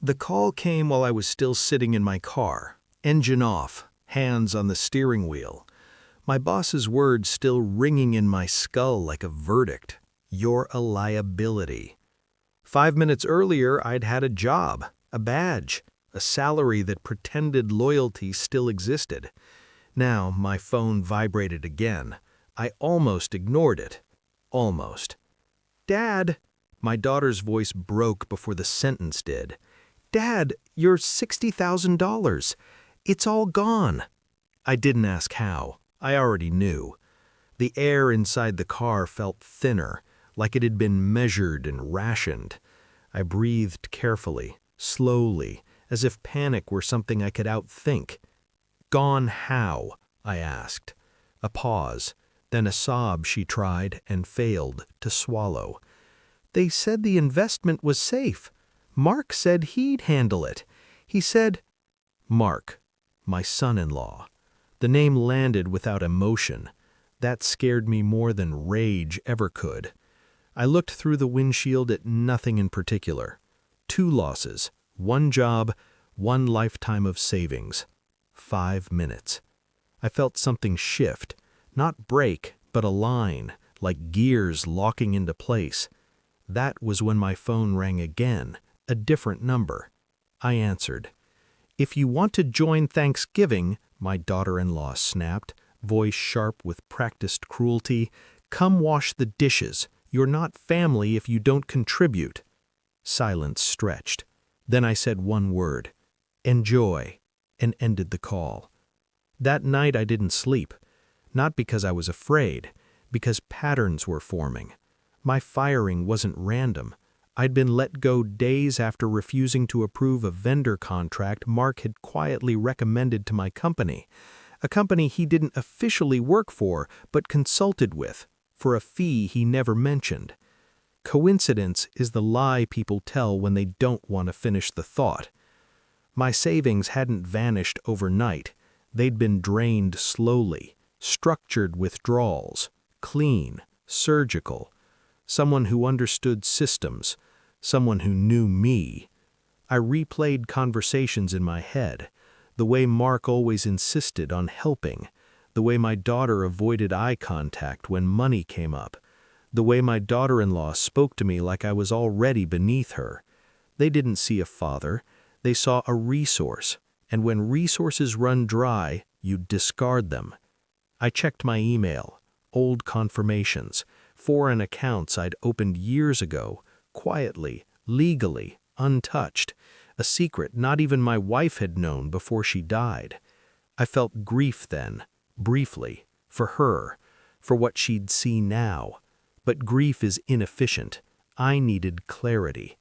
The call came while I was still sitting in my car, engine off, hands on the steering wheel. My boss's words still ringing in my skull like a verdict. You're a liability. 5 minutes earlier, I'd had a job, a badge, a salary that pretended loyalty still existed. Now, my phone vibrated again. I almost ignored it. Almost. "Dad!" My daughter's voice broke before the sentence did. "Dad, your $60,000. It's all gone." I didn't ask how. I already knew. The air inside the car felt thinner, like it had been measured and rationed. I breathed carefully, slowly, as if panic were something I could outthink. "Gone how?" I asked. A pause, then a sob she tried and failed to swallow. "They said the investment was safe. Mark said he'd handle it. He said—" Mark, my son-in-law. The name landed without emotion. That scared me more than rage ever could. I looked through the windshield at nothing in particular. 2 losses, 1 job, 1 lifetime of savings. 5 minutes. I felt something shift, not break, but align, like gears locking into place. That was when my phone rang again, a different number. I answered. "If you want to join Thanksgiving," my daughter-in-law snapped, voice sharp with practiced cruelty, "come wash the dishes. You're not family if you don't contribute." Silence stretched. Then I said one word, "Enjoy," and ended the call. That night I didn't sleep. Not because I was afraid, because patterns were forming. My firing wasn't random. I'd been let go days after refusing to approve a vendor contract Mark had quietly recommended to my company, a company he didn't officially work for but consulted with, for a fee he never mentioned. Coincidence is the lie people tell when they don't want to finish the thought. My savings hadn't vanished overnight. They'd been drained slowly, structured withdrawals, clean, surgical. Someone who understood systems, someone who knew me. I replayed conversations in my head, the way Mark always insisted on helping, the way my daughter avoided eye contact when money came up, the way my daughter-in-law spoke to me like I was already beneath her. They didn't see a father, they saw a resource, and when resources run dry, you discard them. I checked my email, old confirmations, foreign accounts I'd opened years ago, quietly, legally, untouched, a secret not even my wife had known before she died. I felt grief then, briefly, for her, for what she'd see now. But grief is inefficient. I needed clarity.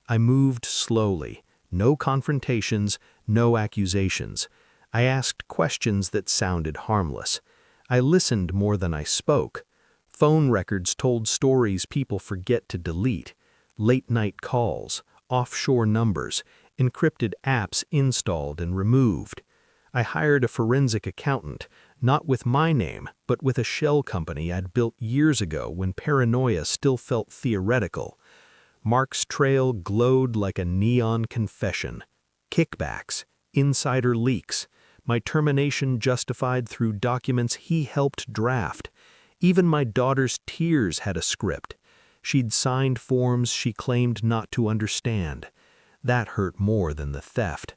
I moved slowly, no confrontations, no accusations. I asked questions that sounded harmless. I listened more than I spoke. Phone records told stories people forget to delete. Late-night calls, offshore numbers, encrypted apps installed and removed. I hired a forensic accountant, not with my name, but with a shell company I'd built years ago when paranoia still felt theoretical. Mark's trail glowed like a neon confession. Kickbacks, insider leaks, my termination justified through documents he helped draft. Even my daughter's tears had a script. She'd signed forms she claimed not to understand. That hurt more than the theft.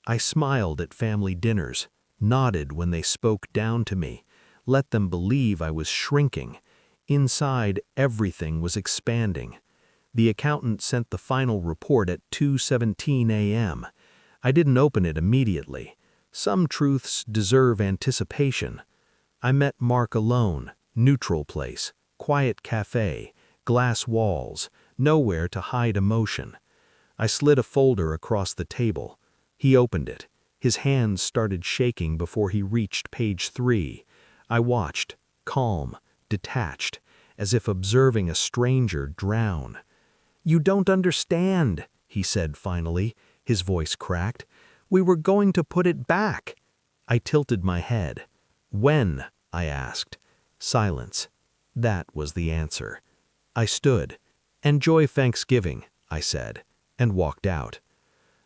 I smiled at family dinners, nodded when they spoke down to me, let them believe I was shrinking. Inside, everything was expanding. The accountant sent the final report at 2:17 a.m. I didn't open it immediately. Some truths deserve anticipation. I met Mark alone, neutral place, quiet cafe, glass walls, nowhere to hide emotion. I slid a folder across the table. He opened it. His hands started shaking before he reached page 3. I watched, calm, detached, as if observing a stranger drown. "You don't understand," he said finally, his voice cracked. "We were going to put it back." I tilted my head. "When?" I asked. Silence. That was the answer. I stood. "Enjoy Thanksgiving," I said, and walked out.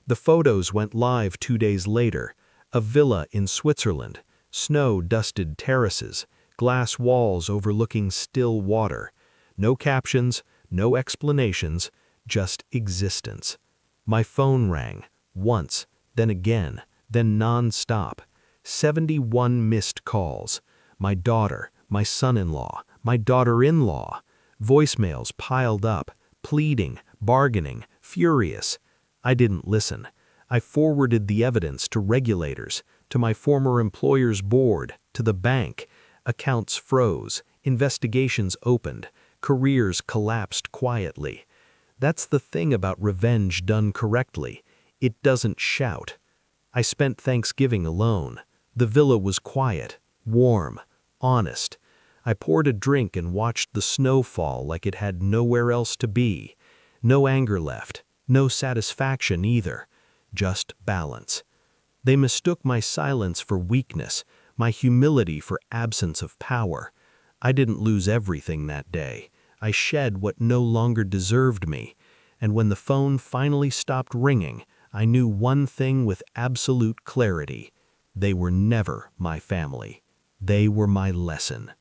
The photos went live 2 days later. A villa in Switzerland, snow-dusted terraces, glass walls overlooking still water. No captions, no explanations, just existence. My phone rang, once, then again, then non-stop. 71 missed calls. My daughter, my son-in-law, my daughter-in-law. Voicemails piled up, pleading, bargaining, furious. I didn't listen. I forwarded the evidence to regulators, to my former employer's board, to the bank. Accounts froze, investigations opened, careers collapsed quietly. That's the thing about revenge done correctly. It doesn't shout. I spent Thanksgiving alone. The villa was quiet, warm, honest. I poured a drink and watched the snow fall like it had nowhere else to be. No anger left, no satisfaction either, just balance. They mistook my silence for weakness, my humility for absence of power. I didn't lose everything that day. I shed what no longer deserved me. And when the phone finally stopped ringing, I knew one thing with absolute clarity. They were never my family. They were my lesson.